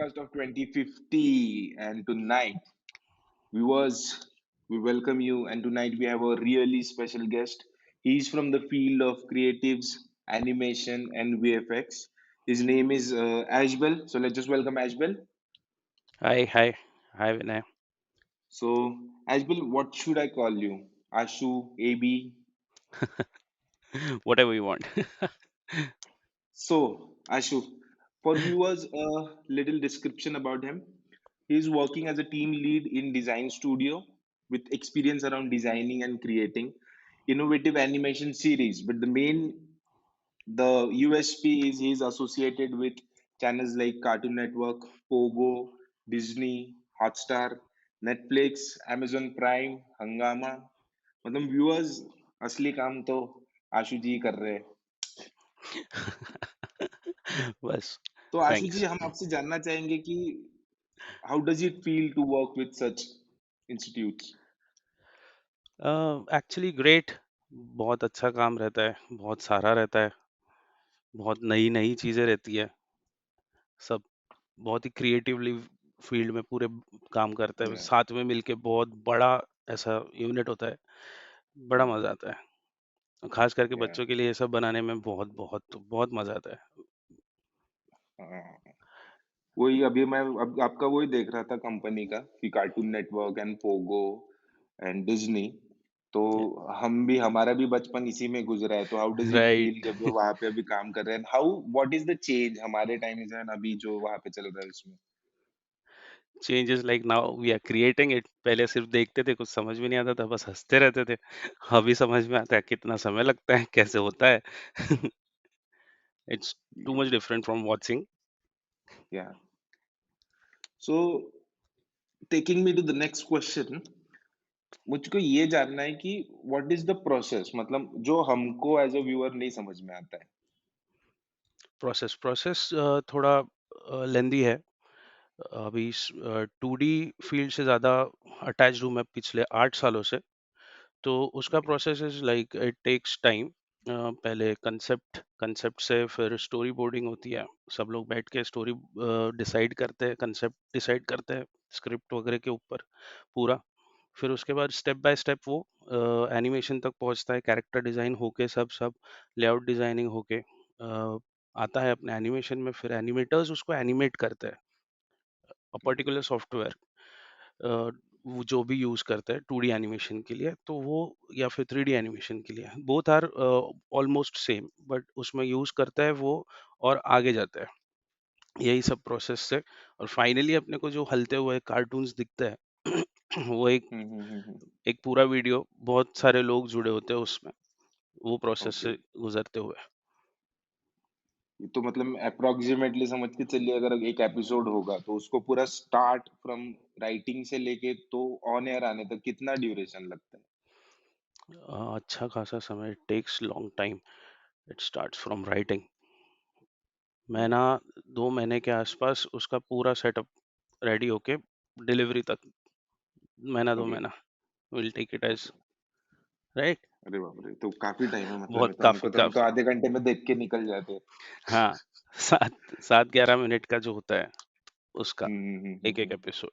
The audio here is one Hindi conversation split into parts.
podcast of 2050. And tonight, viewers, we welcome you. And tonight, we have a really special guest. He's from the field of creatives, animation, and VFX. His name is Ashbel. So let's just welcome Ashbel. Hi, Vinay. So, Ashbel, what should I call you? Ashu, AB? Whatever you want. So, Ashu, for viewers, a little description about him. He is working as a team lead in design studio with experience around designing and creating innovative animation series. But the USP is he is associated with channels like Cartoon Network, Pogo, Disney, Hotstar, Netflix, Amazon Prime, Hangama. मतलब व्यूअर्स असली काम तो आशु जी कर रहे हैं. बस तो आशु जी थैंक्स। हम आपसे जानना चाहेंगे कि how does it feel to work with such institutes. Actually great. बहुत अच्छा काम रहता है, बहुत सारा रहता है, बहुत नई नई चीजें रहती है। सब बहुत ही क्रिएटिवली फील्ड में पूरे काम करते हैं, या साथ में मिलके बहुत बड़ा ऐसा यूनिट होता है। बड़ा मजा आता है, खास करके या बच्चों के लिए ये सब बनाने में बहुत बहुत बहुत मजा आता है। वही अभी मैं अब आपका वही देख रहा था कंपनी का कि cartoon network and Pogo and Disney. तो हम भी हमारा भी बचपन इसी में गुजरा है. तो how does it feel right. जब वो वहां पे अभी काम कर रहे हैं. How what is the change हमारे टाइम से अभी जो वहां पे चल रहा है उसमें. Changes like now we are creating it. पहले सिर्फ देखते थे, कुछ समझ भी नहीं आता था, बस हंसते रहते थे। अभी समझ में आता है कितना समय लगता है, कैसे होता है। It's too much different from watching. या so taking me to the next question. मुझको ये जानना है कि व्हाट इज द प्रोसेस मतलब जो हमको एज अ व्यूअर नहीं समझ में आता है. प्रोसेस प्रोसेस थोड़ा लेंदी है। अभी 2D फील्ड से ज़्यादा अटैच्ड हूँ मैं पिछले 8 सालों से। तो उसका okay. Process is like it takes time. पहले कंसेप्ट कंसेप्ट से फिर स्टोरी बोर्डिंग होती है। सब लोग बैठ के स्टोरी डिसाइड करते हैं, कंसेप्ट डिसाइड करते हैं स्क्रिप्ट वगैरह के ऊपर पूरा। फिर उसके बाद स्टेप बाय स्टेप वो एनिमेशन तक पहुंचता है, कैरेक्टर डिजाइन होके सब सब लेआउट डिजाइनिंग होके आता है अपने एनिमेशन में। फिर एनिमेटर्स उसको एनिमेट करते हैं, पर्टिकुलर सॉफ्टवेयर वो जो भी यूज करते हैं 2D एनिमेशन के लिए, तो वो या फिर 3D एनिमेशन के लिए, both are almost same, but उसमें यूज करता है वो और आगे जाता है यही सब प्रोसेस से। और फाइनली अपने को जो हलते हुए कार्टून्स दिखते हैं वो एक हम्म. एक पूरा वीडियो, बहुत सारे लोग जुड़े होते हैं उसमें, वो प्रोसेस ओके. से गुजरते हुए। तो मतलब अप्रोक्सीमेटली समझ के चलिए अगर एक एपिसोड होगा तो उसको पूरा स्टार्ट फ्रॉम राइटिंग से लेके तो ऑन एयर आने तक कितना ड्यूरेशन लगता है. अच्छा खासा समय, takes long time. It starts from writing. महीना, 2 महीने के आसपास उसका पूरा सेटअप रेडी होके डिलीवरी तक, महीना दो ओके. महीना will take it as. Okay. Right. अरे बाप रे तो काफी टाइम है मतलब ये बहुत तो काफी हम तो काफी। आधे घंटे में देख के निकल जाते हैं. हाँ, 7 7 11 मिनट का जो होता है उसका एक एक हम्म. एपिसोड।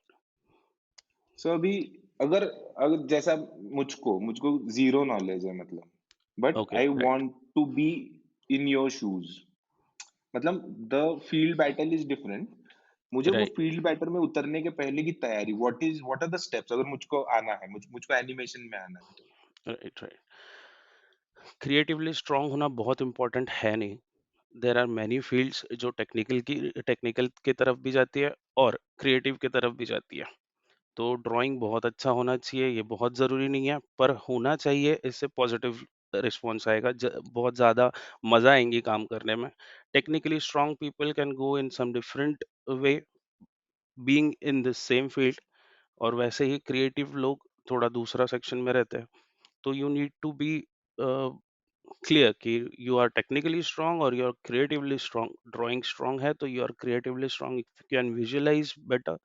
सो अभी अगर अगर जैसा मुझको मुझको जीरो नॉलेज है मतलब but okay, I right. Want to be in your shoes. मतलब the field battle is different. मुझे वो राइट, फील्ड बैटल में उतरने के पहले की तैयारी व्हाट आर द स्टेप्स अगर मुझको आना है मुझको एनिमेशन में आना है तो. Right, right. क्रिएटिवली स्ट्रांग होना बहुत इंपॉर्टेंट है नहीं। देर आर मैनी फील्ड्स जो टेक्निकल की तरफ भी जाती है और क्रिएटिव की तरफ भी जाती है। तो ड्राइंग बहुत अच्छा होना चाहिए, ये बहुत ज़रूरी नहीं है, पर होना चाहिए। इससे पॉजिटिव रिस्पॉन्स आएगा, बहुत ज़्यादा मज़ा आएंगी काम करने में। Technically strong people can go in some different way being in the same field. और वैसे ही क्रिएटिव लोग थोड़ा दूसरा सेक्शन में रहते हैं। तो you need to be clear कि यू आर टेक्निकली स्ट्रांग और you are creatively strong. Drawing strong है तो you are creatively strong, if you can visualise better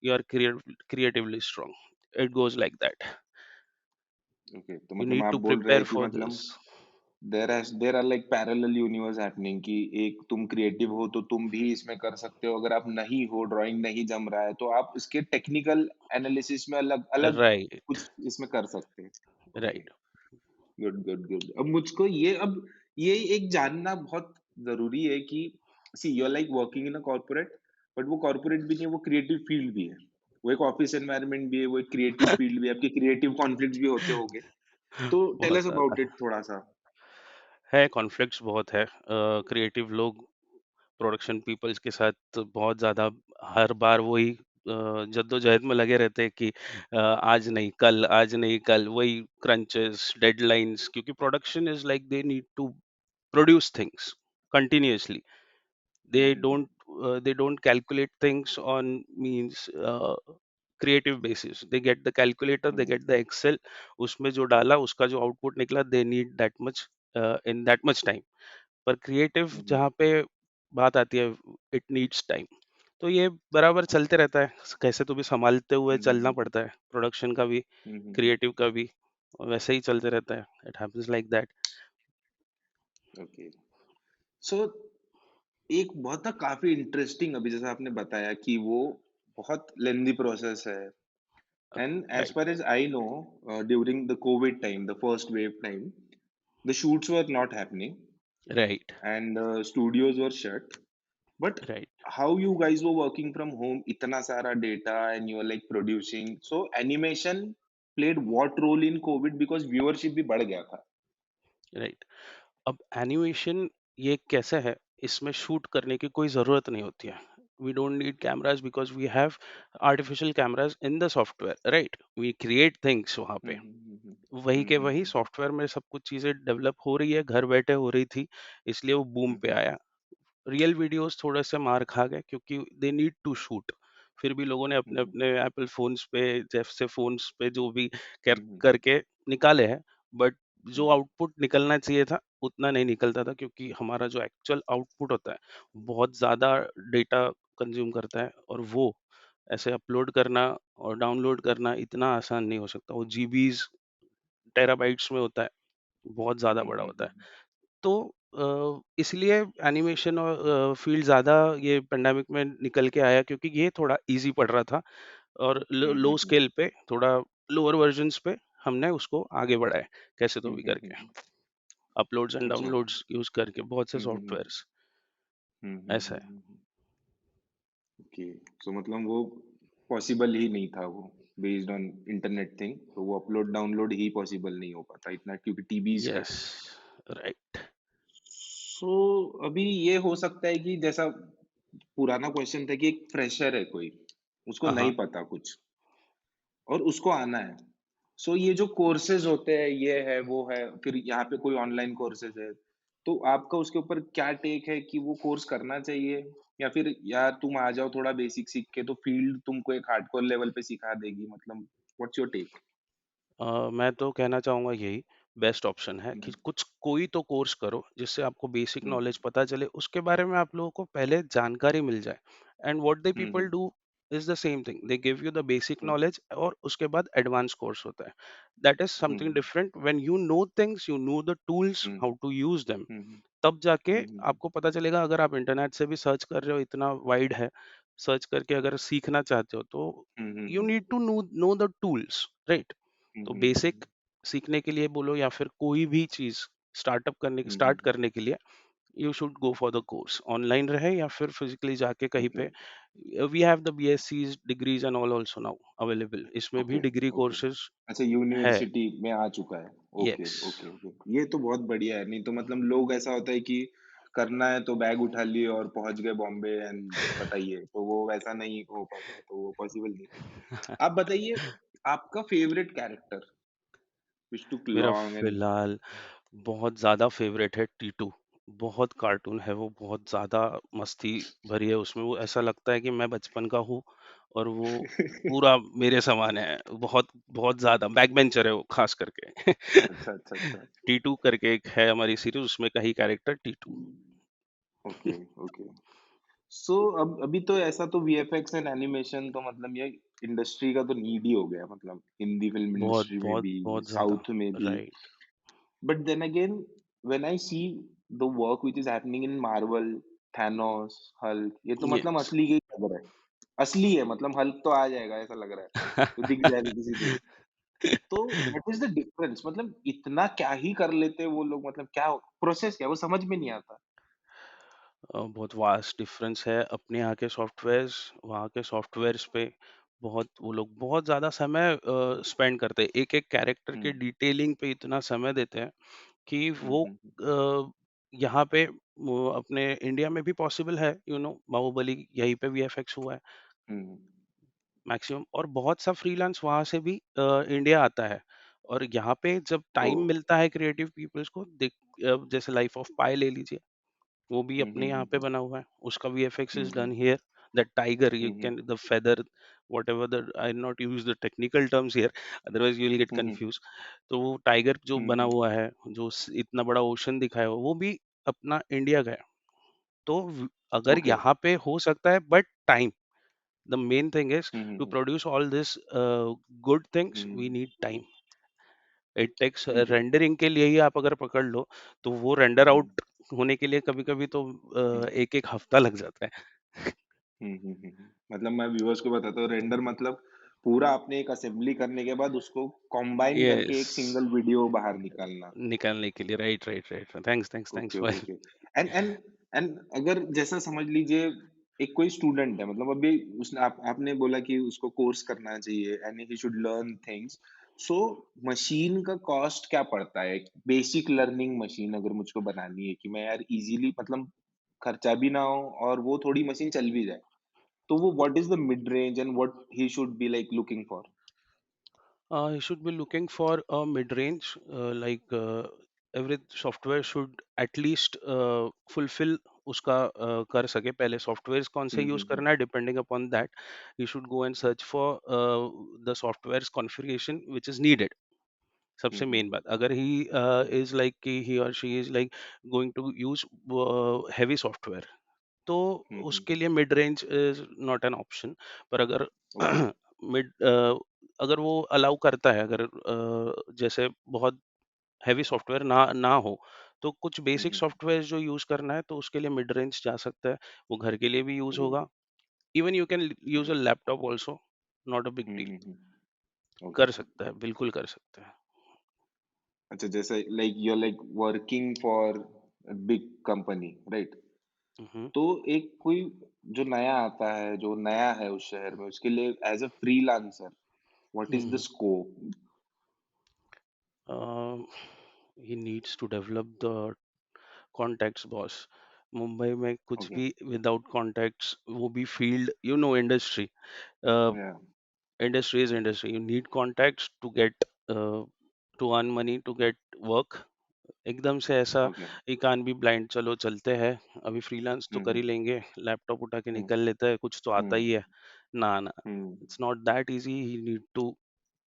you are creatively strong. It goes like that. Okay. तो You मतलब need आप to बोल रहे prepare हैं कि for मतलब this. There are like parallel universe happening कि एक तुम क्रिएटिव हो तो तुम भी इसमें कर सकते हो, अगर आप नहीं हो, ड्राइंग नहीं जम रहा है तो आप इसके टेक्निकल एनालिसिस में अलग अलग राइट, कुछ इसमें कर सकते हैं। Okay, right. Good good good. अब ये एक जानना बहुत जरूरी है कि see you are like working in a corporate, but वो कॉर्पोरेट भी नहीं है, वो क्रिएटिव फील्ड भी है, वो एक ऑफिस एनवायरनमेंट भी है, वो एक क्रिएटिव फील्ड भी है, आपके क्रिएटिव कॉन्फ्लिक्ट्स भी होते होंगे। तो टेल बहुत अस ज़्यादा अबाउट इट थोड़ा सा। है, कॉन्फ्लिक्ट्स बहुत है। क्रिएटिव लोग प्रोडक्शन पीपल्स के साथ बहुत ज़्यादा हर बार वही जद्दोजहद में लगे रहते हैं कि आज नहीं कल, आज नहीं कल, वही क्रंचेस, डेडलाइंस, क्योंकि production is like they need to produce things continuously. they don't they don't calculate things on means creative basis. They get the calculator, they get the excel, उसमें जो डाला उसका जो आउटपुट निकला, they need that much in that much time. पर क्रिएटिव जहाँ पे बात आती है, इट नीड्स टाइम। तो ये बराबर चलते रहता है, कैसे तो भी संभालते हुए चलना पड़ता है, प्रोडक्शन का भी, क्रिएटिव का भी, और वैसे ही चलते रहता है। It happens like that. Okay, so एक बहुत ना काफी इंटरेस्टिंग, अभी जैसा आपने बताया कि वो बहुत लेंदी प्रोसेस है, and as right, far as I know, during the COVID time, the first wave time, the shoots were not happening right, and studios were shut, but right, how you guys were working from home, itna sara data and you were like producing, so animation played what role in covid, because viewership bhi बढ़ गया था। राइट। अब एनिमेशन ये कैसे है, इसमें शूट करने की कोई ज़रूरत नहीं होती है। We don't need cameras because we have artificial cameras in the software, right? We create things वहाँ पे। वही के वही हम्म सॉफ्टवेयर में सब कुछ चीज़ें डेवलप हो रही है, घर बैठे हो रही थी, इसलिए वो बूम पे आया। रियल वीडियोस थोड़े से मार खा गए क्योंकि दे नीड टू शूट। फिर भी लोगों ने अपने अपने एप्पल फोन्स पे, जैसे फोन्स पे जो भी करके निकाले हैं, बट जो आउटपुट निकलना चाहिए था उतना नहीं निकलता था, क्योंकि हमारा जो एक्चुअल आउटपुट होता है बहुत ज्यादा डेटा कंज्यूम करता है, और वो ऐसे अपलोड करना और डाउनलोड करना इतना आसान नहीं हो सकता। वो जीबीज टेराबाइट्स में होता है, बहुत ज्यादा बड़ा होता है। तो इसलिए एनिमेशन और फील्ड ज़्यादा ये पेंडेमिक में निकल के आया, क्योंकि ये थोड़ा इजी पड़ रहा था, और लो स्केल पे, थोड़ा लोअर वर्जन्स पे हमने उसको आगे बढ़ाया, कैसे तो भी करके, अपलोड्स एंड अच्छा। डाउनलोड्स यूज करके बहुत से हम्म सॉफ्टवेयर्स। ऐसा है। ओके, सो मतलब वो पॉसिबल ही नहीं था, वो बेस्ड ऑन इंटरनेट थिंग, तो वो अपलोड डाउनलोड ही पॉसिबल नहीं हो पाता इतना, क्योंकि टीबीज का यस, है। राइट। सो अभी ये हो सकता है कि जैसा पुराना क्वेश्चन था कि एक फ्रेशर है कोई, उसको नहीं हाँ, पता कुछ और उसको आना है, सो ये जो कोर्सेज होते हैं, ये है वो है, फिर यहाँ पे कोई ऑनलाइन कोर्सेज है, तो आपका उसके ऊपर क्या टेक है कि वो कोर्स करना चाहिए, या फिर यार तुम आ जाओ थोड़ा बेसिक सीख के, तो फील्ड तुमको एक हार्डकोर लेवल पे सिखा देगी, मतलब व्हाट्स योर टेक? मैं तो कहना चाहूँगा यही बेस्ट ऑप्शन है कि कुछ कोई तो कोर्स करो जिससे आपको बेसिक नॉलेज पता चले, उसके बारे में आप लोगों को पहले जानकारी मिल जाए। And what they people do is the same thing, they give you the basic knowledge और उसके बाद एडवांस कोर्स होता है। That is something different. When you know things, you know the tools how to use them, तब जाके आपको पता चलेगा। अगर आप इंटरनेट से भी सर्च कर रहे हो, इतना वाइड है, सर्च करके अगर सीखना चाहते हो तो you need to know the tools, right? तो बेसिक सीखने के लिए बोलो या फिर कोई भी चीज स्टार्ट करने के लिए, you should go for the course, online रहे या फिर फिजिकली जाके कहीं ओके पे। We have the BSc degrees and all also now available, इसमें भी ओके डिग्री ओके, कोर्सेज अच्छा है। यूनिवर्सिटी में आ चुका है। Okay yes. ओके ओके, ये तो बहुत बढ़िया है, नहीं तो मतलब लोग ऐसा होता है कि करना है तो बैग उठा लिए और पहुंच गए बॉम्बे एंड बताइए, तो वो वैसा नहीं हो पाता, तो वो पॉसिबल नहीं है। आप बताइए, आपका फेवरेट कैरेक्टर विच टुक मेरा लॉन्ग एंड फिलहाल बहुत ज़्यादा फेवरेट है टीटू। बहुत कार्टून है वो, बहुत ज़्यादा मस्ती भरी है उसमें। वो ऐसा लगता है कि मैं बचपन का हूँ, और वो पूरा मेरे समान है। बहुत बहुत ज़्यादा बैक बेंचर है वो, खास करके। अच्छा अच्छा अच्छा, टीटू करके एक है हमारी सीरीज, उसमें का ही character Titu. Okay okay. So अब अभी तो ऐसा तो वीएफएक्स एंड एनिमेशन तो मतलब ये इंडस्ट्री का तो नीड ही हो गया, मतलब हिंदी फिल्म बहुत इंडस्ट्री में बहुत भी, बहुत ज़्यादा। साउथ में भी, right. But then again when I see the work which is happening in Marvel, Thanos, Hulk, ये तो मतलब Yes. असली ही लग रहा है। असली है, मतलब हल्क तो आ जाएगा ऐसा लग रहा है, तो दिख जाएगा किसी दिन। तो व्हाट इज़ द डिफरेंस, मतलब इतना क्या ही कर लेते हैं वो लोग, मतलब क्या प्रोसेस क्या है? वो समझ में नहीं आता। बहुत वास्ट डिफरेंस है अपने यहाँ के सॉफ्टवेयर्स, वहाँ के सॉफ्टवेयर्स पे। बहुत वो लोग बहुत ज़्यादा समय स्पेंड करते हैं, एक एक कैरेक्टर हुँ, के डिटेलिंग पे इतना समय देते हैं कि हुँ, वो हुँ, हुँ, यहाँ पे वो अपने इंडिया में भी पॉसिबल है, बाहुबली यहीं पे वीएफएक्स हुआ है हुँ, मैक्सिमम, और बहुत सा फ्रीलांस वहां से भी इंडिया आता है। और यहाँ पे जब टाइम ओह! मिलता है क्रिएटिव पीपल्स को जैसे लाइफ ऑफ पाई ले लीजिए, वो भी हुँ, अपने हुँ, यहाँ हुँ, पे बना हुआ है, उसका VFX hmm, is done hmm, here. The tiger, hmm, you hmm, can the feather, what ever the, I not use the technical terms here, otherwise you will get hmm, hmm, confuse. तो वो टाइगर जो हुँ, बना हुँ, हुआ है, जो इतना बड़ा ओशन दिखाया हुआ, वो भी अपना इंडिया का है। तो अगर ओके। यहाँ पे हो सकता है, but time, the main thing is hmm, hmm, to hmm, produce all this good things, we hmm, need time. It takes hmm, hmm, rendering के लिए ही आप अगर पकड़ लो, तो वो रेंडर हुँ, आउट होने के लिए कभी कभी तो हुँ, एक एक हफ्ता लग जाता है। हुँ, हुँ, हुँ, हुँ। मतलब मैं व्यूअर्स को बताता हूँ, रेंडर मतलब पूरा आपने एक असेंबली करने के बाद उसको कंबाइन करके यस, एक सिंगल वीडियो बाहर निकालना। निकालने के लिए, right right right, thanks thanks thanks okay, okay, for. Okay. And अगर जैसा समझ लीजिए एक कोई स्टूडेंट है, मतलब अभी उसने आपने बोला कि उसको कोर्स करना चाहिए and he should learn things. So machine का कॉस्ट क्या पड़ता है? बेसिक लर्निंग मशीन अगर मुझको बनानी है कि मैं यार इज़िली, मतलब खर्चा भी ना हो और वो थोड़ी मशीन चल भी जाए। तो वो what is the mid range and what he should be like looking for? You should be looking for a mid-range, every software should at least fulfill उसका कर सके। पहले सॉफ्टवेयर कौन से हुँ, यूज हुँ, हुँ। करना है, depending upon that you should go and search for the software configuration which is needed. हुँ, सबसे हुँ, मेन हुँ। बात, अगर ही इज लाइक कि ही और she is like going to use heavy software, तो हुँ, हुँ। उसके लिए mid range is not an option. पर अगर ओके। मिड अगर वो अलाउ करता है, अगर जैसे बहुत हैवी सॉफ्टवेयर ना ना हो, तो कुछ हुँ, बेसिक हुँ, हुँ। सॉफ्टवेयर जो यूज करना है, तो उसके लिए मिड रेंज जा सकता है। वो घर के लिए भी यूज ओह! होगा, even you can use a great. Laptop also, not a big hmm, deal. Hmm, hmm. Okay. कर सकता है, बिल्कुल कर सकता है। अच्छा, जैसे like you are like working for a big company, right? Hmm, तो एक कोई जो नया आता है, जो नया है उस शहर में, उसके लिए as a freelancer what is the hmm, scope? He needs to develop the contacts boss. Mumbai में कुछ ओके, भी विदाउट कॉन्टैक्ट्स, वो भी फील्ड, इंडस्ट्री, या industry is industry, you need contacts to get to earn money, to get work। एकदम से ऐसा ओके। ही कान भी ब्लाइंड चलो चलते हैं, अभी फ्रीलांस तो हुँ, कर हुँ, ही लेंगे, लैपटॉप उठा के हुँ, निकल लेता है, कुछ तो आता ही हुँ, है। ना ना, hmm. It's not that easy, he need to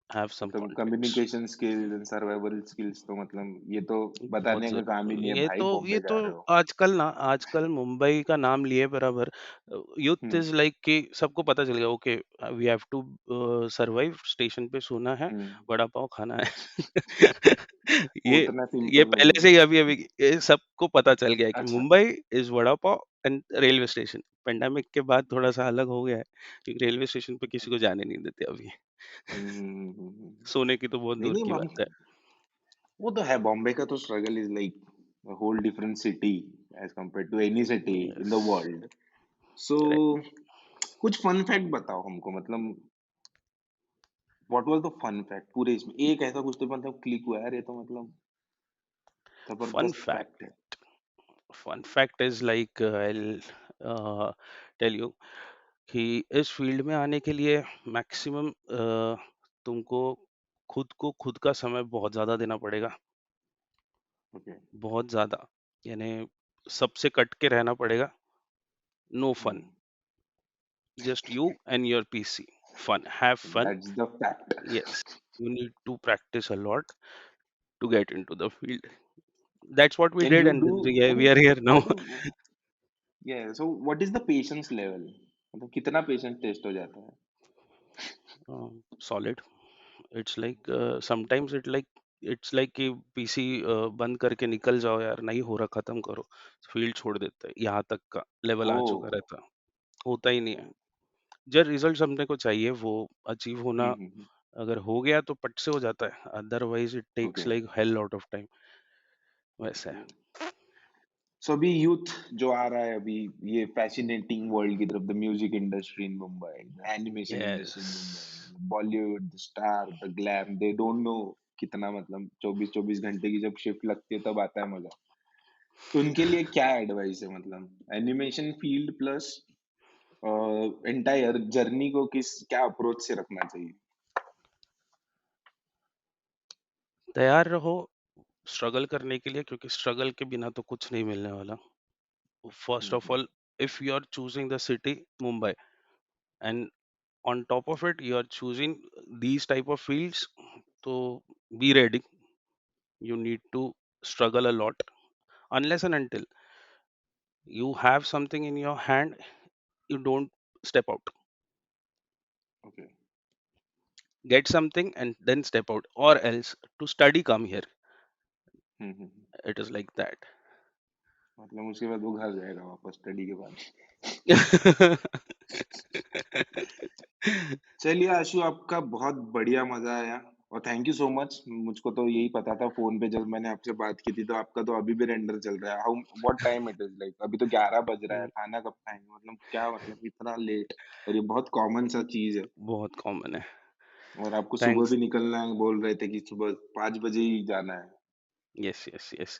have some मतलब contacts. Communication skills and survival skills तो मतलब ये तो बहुत बताने का काम ही नहीं है, भाई ये बॉम्बे तो जा रहे हो। आजकल मुंबई का नाम लिए बराबर, यूथ हुँ, इज लाइक कि सबको पता चल गया, okay we have to survive, station पे सोना है, हुँ। वड़ा पाव खाना है। ये उतना ये सिंपल नहीं पहले से है। ही अभी अभी ये सबको पता चल गया है कि अच्छा। Mumbai is vada pav and railway station. Pandemic के बाद थोड़ा सा अलग हो गया है, क्योंकि रेलवे स्टेशन पे किसी को जाने नहीं देते अभी। हुँ, हुँ, हुँ, हुँ, हुँ। सोने की तो बहुत नहीं, दूर नहीं, की बम बात है। वो तो है, बॉम्बे का तो struggle is like a whole different city as compared to any city in yes, the world. So correct. कुछ फन फैक्ट बताओ हमको, मतलब what was the fun fact पूरे इसमें? एक ऐसा कुछ तो मतलब क्लिक हुआ यार, ये तो मतलब फन ज़बरदस्त फैक्ट है। Fact, fun fact is like I tell you कि इस फील्ड में आने के लिए मैक्सिमम तुमको खुद का समय बहुत ज्यादा देना पड़ेगा, ओके। बहुत ज्यादा, यानी सबसे कट के रहना पड़ेगा। No hmm, fun, just you and your PC, fun, have fun. That's the fact. Yes, you need to practise a lot to get into the field. That's what we and did you and do we are here now. मतलब so what is the patience level? मतलब कितना पेशेंस टेस्ट हो जाता है? Solid, it's like sometimes it like it's like कि पीसी बंद करके निकल जाओ यार, नहीं हो रहा खत्म करो, फील्ड छोड़ देता है, यहाँ तक का लेवल आ चुका ओ। रहता, होता ही नहीं है। जब रिजल्ट अपने को चाहिए वो अचीव होना, अगर हो गया तो पट से हो जाता है, otherwise it takes okay. Like hell lot of time, वैसा है। सो अभी यूथ जो आ रहा है अभी, ये फैसिनेटिंग वर्ल्ड की तरफ, the music industry in Mumbai, the animation industry in yes, Mumbai, Bollywood, the star, the glam, they don't know कितना, मतलब 24-24 घंटे की जब शिफ्ट लगती है तब आता है मजा। तो उनके लिए क्या एडवाइस है, मतलब animation field plus entire journey को किस क्या अप्रोच से रखना चाहिए? तैयार रहो स्ट्रगल करने के लिए, क्योंकि स्ट्रगल के बिना तो कुछ नहीं मिलने वाला। First of hmm. All, if you are choosing the city Mumbai, and on top of it you are choosing these type of fields, so be ready, you need to struggle a lot. Unless and until you have something in your hand, you don't step out. Okay. Get something and then step out, or else to study come here. Hmm. It is like that. मतलब उसके बाद वो घर जाएगा वापस स्टडी के बाद। चलिए आशु, आपका बहुत बढ़िया, मजा आया। और थैंक यू सो मच। मुझको तो यही पता था फोन पे जब मैंने आपसे बात की थी, तो आपका तो अभी भी रेंडर चल रहा है। How what time it is, like अभी तो 11 बज रहा है, खाना कब खाएंगे, मतलब क्या, मतलब इतना लेट? और ये बहुत कॉमन सा चीज है। बहुत कॉमन है। और आपको सुबह थैंक्स। भी निकलना है, बोल रहे थे कि सुबह 5 बजे ही जाना है। Yes, yes, yes.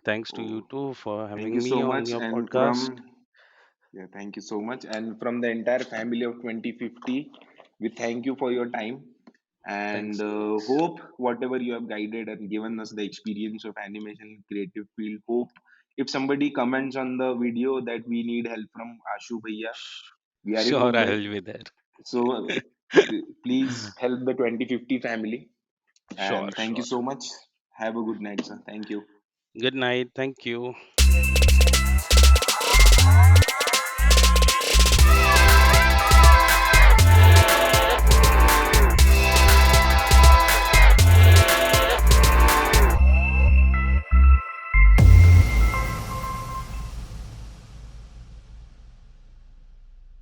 Thanks to you Oh, too for thank having you me so on much. your And podcast. yeah, thank you so much. And from the entire family of 2050, we thank you for your time. And Thanks, thanks. hope whatever you have guided and given us the experience of animation in creative field. Hope if somebody comments on the video that we need help from Ashu Bhaiya, we are in Sure, I Mumbai. will be there. So please help the 2050 family. Sure, And thank you sure. so much. Have a good night, sir. Thank you. Good night. Thank you.